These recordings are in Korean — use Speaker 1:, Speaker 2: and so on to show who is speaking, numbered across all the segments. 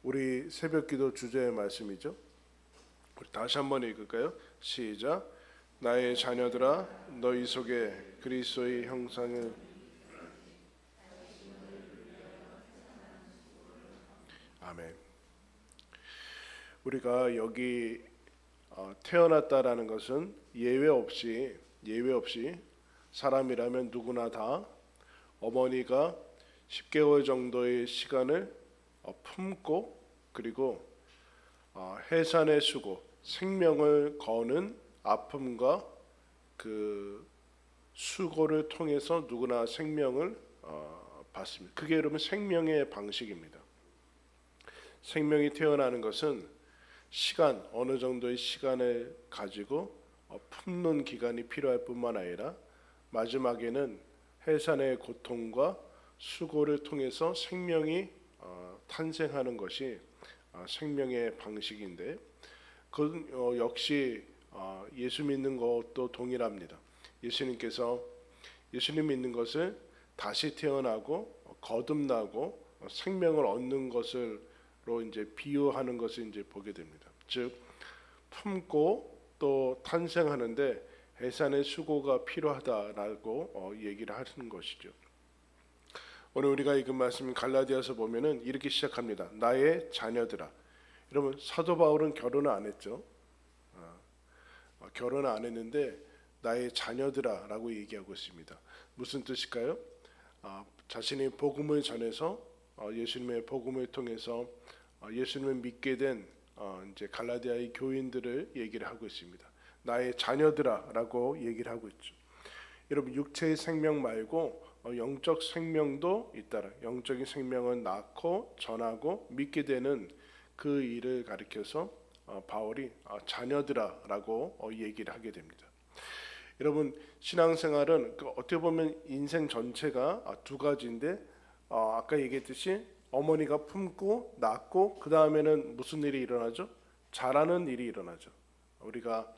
Speaker 1: 우리 새벽기도 주제의 말씀이죠. 우리 다시 한번 읽을까요? 시작. 나의 자녀들아, 너희 속에 그리스도의 형상을. 아멘. 우리가 여기 태어났다라는 것은 예외 없이 사람이라면 누구나 다 어머니가 10개월 정도의 시간을 품고, 그리고 해산의 수고, 생명을 거는 아픔과 그 수고를 통해서 누구나 생명을 받습니다. 그게 여러분 생명의 방식입니다. 생명이 태어나는 것은 시간, 어느 정도의 시간을 가지고 품는 기간이 필요할 뿐만 아니라 마지막에는 해산의 고통과 수고를 통해서 생명이 탄생하는 것이 생명의 방식인데, 그 역시 예수 믿는 것도 동일합니다. 예수님 믿는 것을 다시 태어나고 거듭나고 생명을 얻는 것으로 이제 비유하는 것을 이제 보게 됩니다. 즉 품고 또 탄생하는데 해산의 수고가 필요하다라고 얘기를 하는 것이죠. 오늘 우리가 읽은 말씀 갈라디아서 보면은 이렇게 시작합니다. 나의 자녀들아. 여러분 사도 바울은 결혼을 안 했죠. 결혼을 안 했는데 나의 자녀들아라고 얘기하고 있습니다. 무슨 뜻일까요? 자신이 복음을 전해서 예수님의 복음을 통해서 예수님을 믿게 된 이제 갈라디아의 교인들을 얘기를 하고 있습니다. 나의 자녀들아라고 얘기를 하고 있죠. 여러분 육체의 생명 말고 영적 생명도 있다라. 영적인 생명은 낳고 전하고 믿게 되는 그 일을 가리켜서 바울이 자녀들아라고 얘기를 하게 됩니다. 여러분 신앙생활은 어떻게 보면 인생 전체가 두 가지인데 아까 얘기했듯이 어머니가 품고 낳고 그 다음에는 무슨 일이 일어나죠? 자라는 일이 일어나죠. 우리가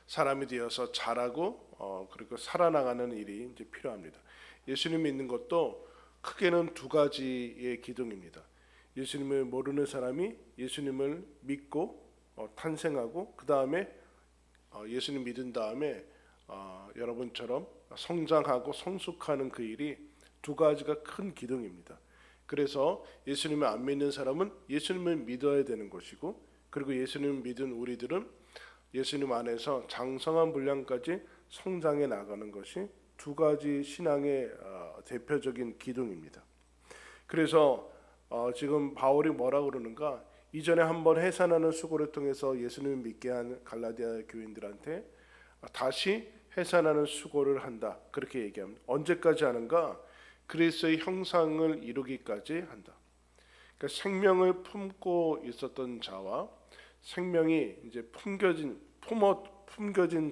Speaker 1: 사람이 되어서 자라고 그리고 살아나가는 일이 이제 필요합니다. 예수님 믿는 것도 크게는 두 가지의 기둥입니다. 예수님을 모르는 사람이 예수님을 믿고 탄생하고 그 다음에 예수님 믿은 다음에 여러분처럼 성장하고 성숙하는 그 일이 두 가지가 큰 기둥입니다. 그래서 예수님을 안 믿는 사람은 예수님을 믿어야 되는 것이고, 그리고 예수님을 믿은 우리들은 예수님 안에서 장성한 분량까지 성장해 나가는 것이 두 가지 신앙의 대표적인 기둥입니다. 그래서 지금 바울이 뭐라고 그러는가? 이전에 한번 해산하는 수고를 통해서 예수님을 믿게 한 갈라디아 교인들한테 다시 해산하는 수고를 한다. 그렇게 얘기합니다. 언제까지 하는가? 그리스도의 형상을 이루기까지 한다. 그러니까 생명을 품고 있었던 자와 생명이 이제 품겨진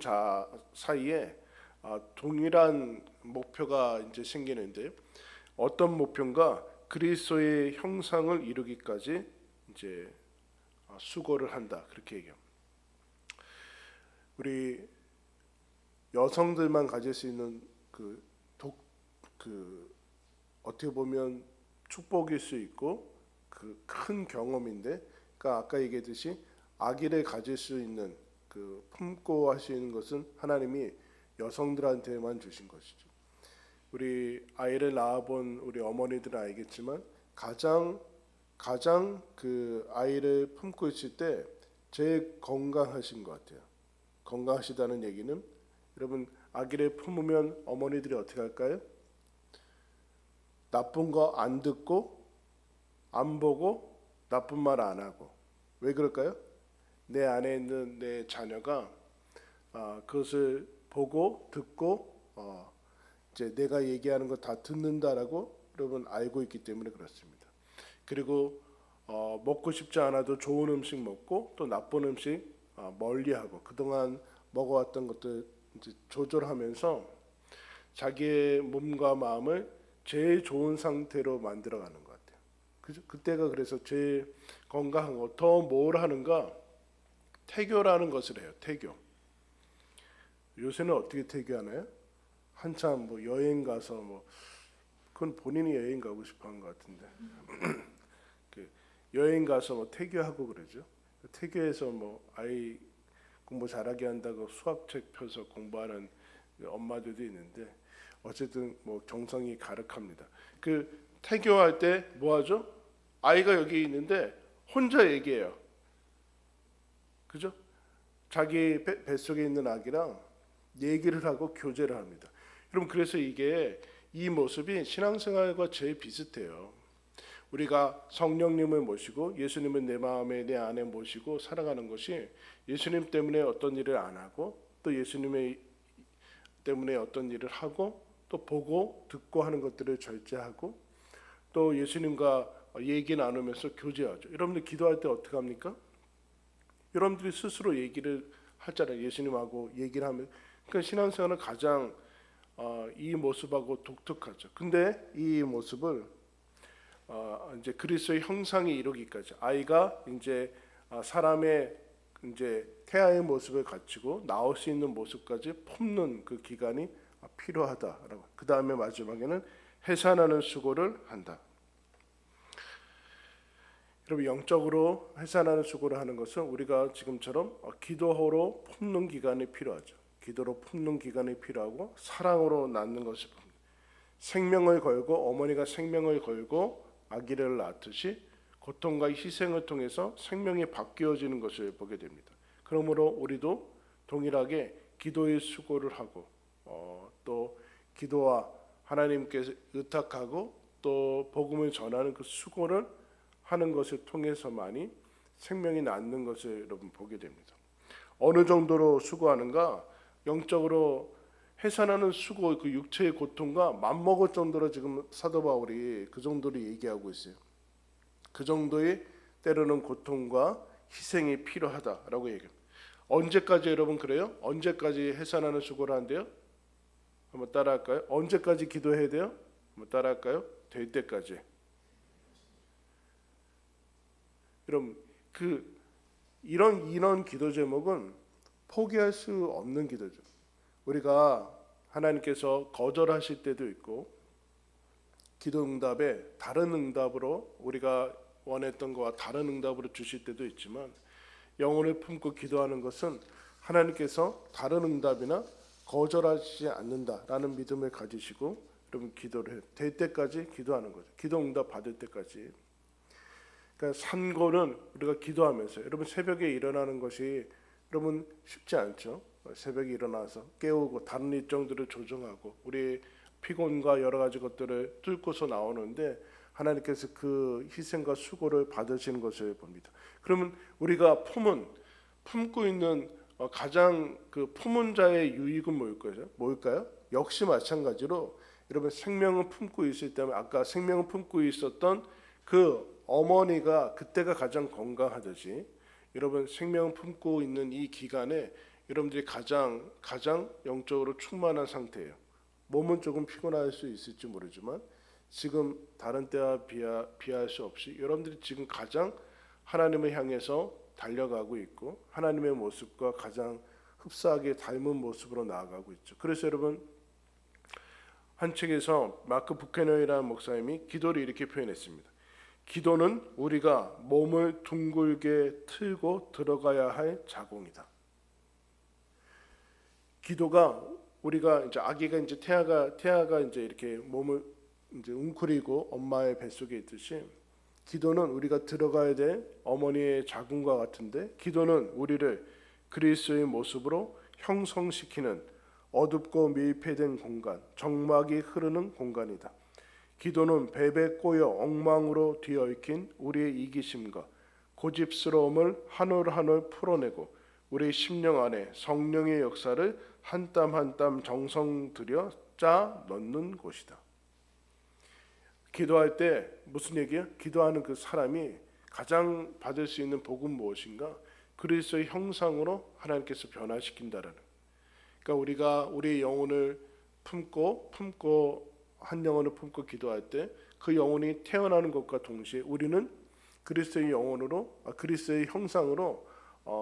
Speaker 1: 자 사이에 동일한 목표가 이제 생기는데, 어떤 목표인가? 그리스도의 형상을 이루기까지 이제 수고를 한다. 그렇게 얘기합니다. 우리 여성들만 가질 수 있는 그 어떻게 보면 축복일 수 있고 그 큰 경험인데, 그러니까 아까 얘기했듯이 아기를 가질 수 있는 그 품고 하시는 것은 하나님이 여성들한테만 주신 것이죠. 우리 아이를 낳아본 우리 어머니들은 알겠지만 가장 그 아이를 품고 있을 때 제일 건강하신 것 같아요. 건강하시다는 얘기는 여러분 아기를 품으면 어머니들이 어떻게 할까요? 나쁜 거 안 듣고 안 보고 나쁜 말 안 하고. 왜 그럴까요? 내 안에 있는 내 자녀가 그것을 보고 듣고 이제 내가 얘기하는 거 다 듣는다라고 여러분 알고 있기 때문에 그렇습니다. 그리고 먹고 싶지 않아도 좋은 음식 먹고 또 나쁜 음식 멀리하고 그동안 먹어왔던 것들 이제 조절하면서 자기의 몸과 마음을 제일 좋은 상태로 만들어가는 것 같아요. 그때가 그래서 제일 건강하고 더 뭘 하는가? 태교라는 것을 해요. 태교. 요새는 어떻게 태교하나요? 한참 뭐 여행 가서 그건 본인이 여행 가고 싶어한 것 같은데 여행 가서 뭐 태교하고 그러죠. 태교해서 뭐 아이 공부 잘하게 한다고 수학책 펴서 공부하는 엄마들도 있는데 어쨌든 뭐 정성이 가득합니다. 그 태교할 때 뭐 하죠? 아이가 여기 있는데 혼자 얘기해요. 그죠? 자기 뱃속에 있는 아기랑 얘기를 하고 교제를 합니다. 여러분 그래서 이 모습이 신앙생활과 제일 비슷해요. 우리가 성령님을 모시고 예수님을 내 마음에 내 안에 모시고 살아가는 것이 예수님 때문에 어떤 일을 안 하고 또 예수님의 때문에 어떤 일을 하고 또 보고 듣고 하는 것들을 절제하고 또 예수님과 얘기 나누면서 교제하죠. 여러분들 기도할 때 어떻게 합니까? 여러분들이 스스로 얘기를 하잖아요. 예수님하고 얘기를 하면 그러니까 신앙생활은 가장 이 모습하고 독특하죠. 근데 이 모습을 이제 그리스도의 형상이 이루기까지 아이가 이제 사람의 이제 태아의 모습을 갖추고 나올 수 있는 모습까지 품는 그 기간이 필요하다라고. 그 다음에 마지막에는 해산하는 수고를 한다. 여러분 영적으로 해산하는 수고를 하는 것은 우리가 지금처럼 기도로 품는 기간이 필요하죠. 기도로 품는 기간이 필요하고 사랑으로 낳는 것이 생명을 걸고 어머니가 생명을 걸고 아기를 낳듯이 고통과 희생을 통해서 생명이 바뀌어지는 것을 보게 됩니다. 그러므로 우리도 동일하게 기도의 수고를 하고 또 기도와 하나님께 의탁하고 또 복음을 전하는 그 수고를 하는 것을 통해서만이 생명이 낫는 것을 여러분 보게 됩니다. 어느 정도로 수고하는가? 영적으로 해산하는 수고, 그 육체의 고통과 맞먹을 정도로 지금 사도 바울이 그 정도로 얘기하고 있어요. 그 정도의 때로는 고통과 희생이 필요하다라고 얘기합니다. 언제까지 여러분 그래요? 언제까지 해산하는 수고를 한대요? 한번 따라할까요? 언제까지 기도해야 돼요? 한번 따라할까요? 될 때까지. 여러분 이런 기도 제목은 포기할 수 없는 기도죠. 우리가 하나님께서 거절하실 때도 있고 기도 응답에 다른 응답으로 우리가 원했던 것과 다른 응답으로 주실 때도 있지만 영혼을 품고 기도하는 것은 하나님께서 다른 응답이나 거절하지 않는다라는 믿음을 가지시고 여러분 기도를 될 때까지 기도하는 거죠. 기도 응답 받을 때까지. 그러니까 산고는 우리가 기도하면서 여러분 새벽에 일어나는 것이 여러분 쉽지 않죠. 새벽에 일어나서 깨우고 다른 일정들을 조정하고 우리 피곤과 여러 가지 것들을 뚫고서 나오는데 하나님께서 그 희생과 수고를 받으시는 것을 봅니다. 그러면 우리가 품고 있는 가장 그 품은 자의 유익은 뭘까요? 역시 마찬가지로 여러분 생명을 품고 있을 때면 아까 생명을 품고 있었던 그 어머니가 그때가 가장 건강하듯이 여러분 생명을 품고 있는 이 기간에 여러분들이 가장 영적으로 충만한 상태예요. 몸은 조금 피곤할 수 있을지 모르지만 지금 다른 때와 비할 수 없이 여러분들이 지금 가장 하나님을 향해서 달려가고 있고 하나님의 모습과 가장 흡사하게 닮은 모습으로 나아가고 있죠. 그래서 여러분 한 책에서 마크 부케너이라는 목사님이 기도를 이렇게 표현했습니다. 기도는 우리가 몸을 둥글게 틀고 들어가야 할 자궁이다. 기도가 우리가 이제 아기가 이제 태아가 이제 이렇게 몸을 이제 웅크리고 엄마의 뱃속에 있듯이 기도는 우리가 들어가야 될 어머니의 자궁과 같은데 기도는 우리를 그리스도의 모습으로 형성시키는 어둡고 밀폐된 공간, 정막이 흐르는 공간이다. 기도는 뱀에 꼬여 엉망으로 뒤얽힌 우리의 이기심과 고집스러움을 한 올 한 올 풀어내고 우리 심령 안에 성령의 역사를 한 땀 한 땀 정성 들여 짜 넣는 곳이다. 기도할 때 무슨 얘기야? 기도하는 그 사람이 가장 받을 수 있는 복은 무엇인가? 그리스도의 형상으로 하나님께서 변화시킨다라는. 그러니까 우리가 우리의 영혼을 품고 한 영혼을 품고 기도할 때 그 영혼이 태어나는 것과 동시에 우리는 그리스도의 영혼으로 그리스도의 형상으로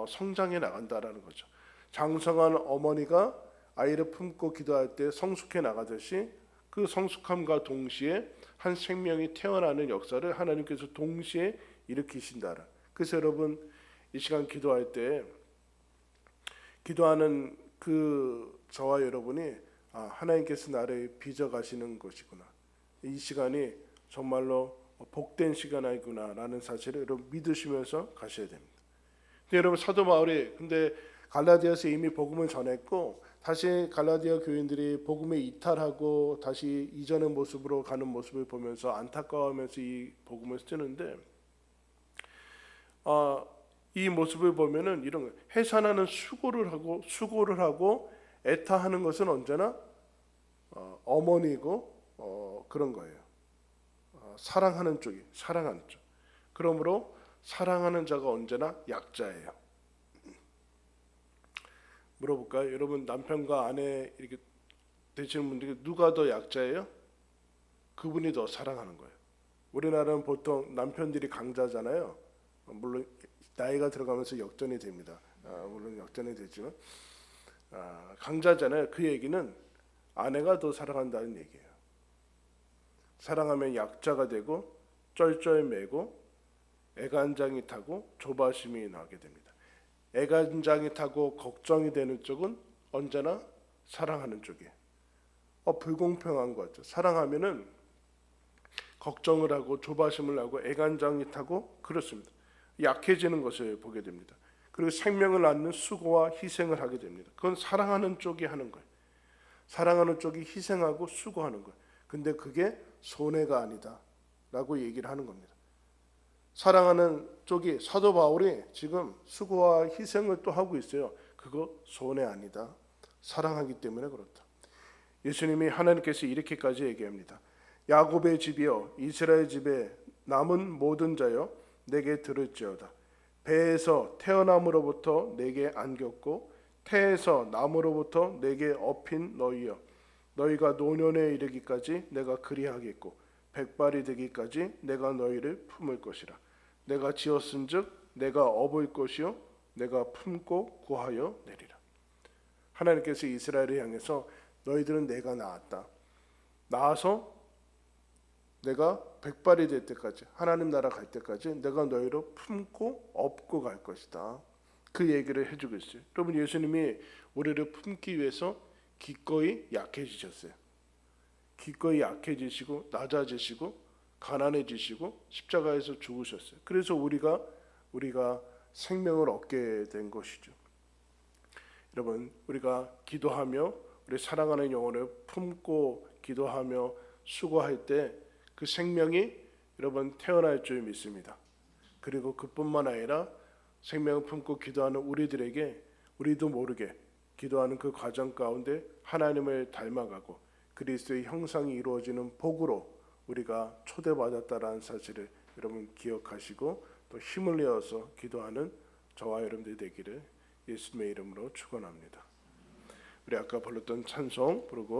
Speaker 1: 성장해 나간다라는 거죠. 장성한 어머니가 아이를 품고 기도할 때 성숙해 나가듯이 그 성숙함과 동시에 한 생명이 태어나는 역사를 하나님께서 동시에 일으키신다. 그래서 여러분 이 시간 기도할 때 기도하는 그 저와 여러분이 하나님께서 나를 빚어 가시는 것이구나. 이 시간이 정말로 복된 시간이구나라는 사실을 여러분 믿으시면서 가셔야 됩니다. 근데 여러분 사도 바울이 근데 갈라디아서 이미 복음을 전했고 다시 갈라디아 교인들이 복음에 이탈하고 다시 이전의 모습으로 가는 모습을 보면서 안타까워하면서 이 복음을 쓰는데 이 모습을 보면은 이런 거, 해산하는 수고를 하고 애타하는 것은 언제나 어머니고 그런 거예요. 사랑하는 쪽이 사랑하는 쪽. 그러므로 사랑하는 자가 언제나 약자예요. 물어볼까요? 여러분 남편과 아내 이렇게 되시는 분들이 누가 더 약자예요? 그분이 더 사랑하는 거예요. 우리나라는 보통 남편들이 강자잖아요. 물론 나이가 들어가면서 역전이 됩니다. 물론 역전이 되지만 강자잖아요. 그 얘기는 아내가 더 사랑한다는 얘기예요. 사랑하면 약자가 되고 쩔쩔매고 애간장이 타고 조바심이 나게 됩니다. 애간장이 타고 걱정이 되는 쪽은 언제나 사랑하는 쪽이에요. 불공평한 것 같죠. 사랑하면은 걱정을 하고 조바심을 하고 애간장이 타고 그렇습니다. 약해지는 것을 보게 됩니다. 그리고 생명을 낳는 수고와 희생을 하게 됩니다. 그건 사랑하는 쪽이 하는 거예요. 사랑하는 쪽이 희생하고 수고하는 거예요. 근데 그게 손해가 아니다 라고 얘기를 하는 겁니다. 사랑하는 쪽이 사도 바울이 지금 수고와 희생을 또 하고 있어요. 그거 손해 아니다. 사랑하기 때문에 그렇다. 예수님이 하나님께서 이렇게까지 얘기합니다. 야곱의 집이여 이스라엘 집에 남은 모든 자여 내게 들을지어다. 배에서 태어남으로부터 내게 안겼고 태에서 남으로부터 내게 업힌 너희여 너희가 노년에 이르기까지 내가 그리하겠고 백발이 되기까지 내가 너희를 품을 것이라. 내가 지었은즉 내가 업을 것이요 내가 품고 구하여 내리라. 하나님께서 이스라엘을 향해서 너희들은 내가 낳았다. 낳아서 내가 백발이 될 때까지 하나님 나라 갈 때까지 내가 너희를 품고 업고 갈 것이다. 그 얘기를 해주고 있어요. 여러분 예수님이 우리를 품기 위해서 기꺼이 약해지셨어요. 기꺼이 약해지시고 낮아지시고 가난해지시고 십자가에서 죽으셨어요. 그래서 우리가 생명을 얻게 된 것이죠. 여러분 우리가 기도하며 우리 사랑하는 영혼을 품고 기도하며 수고할 때 그 생명이 여러분 태어날 줄 믿습니다. 그리고 그뿐만 아니라 생명을 품고 기도하는 우리들에게 우리도 모르게 기도하는 그 과정 가운데 하나님을 닮아가고 그리스도의 형상이 이루어지는 복으로 우리가 초대받았다라는 사실을 여러분 기억하시고 또 힘을 내어서 기도하는 저와 여러분들 되기를 예수님의 이름으로 축원합니다. 우리 아까 불렀던 찬송 부르고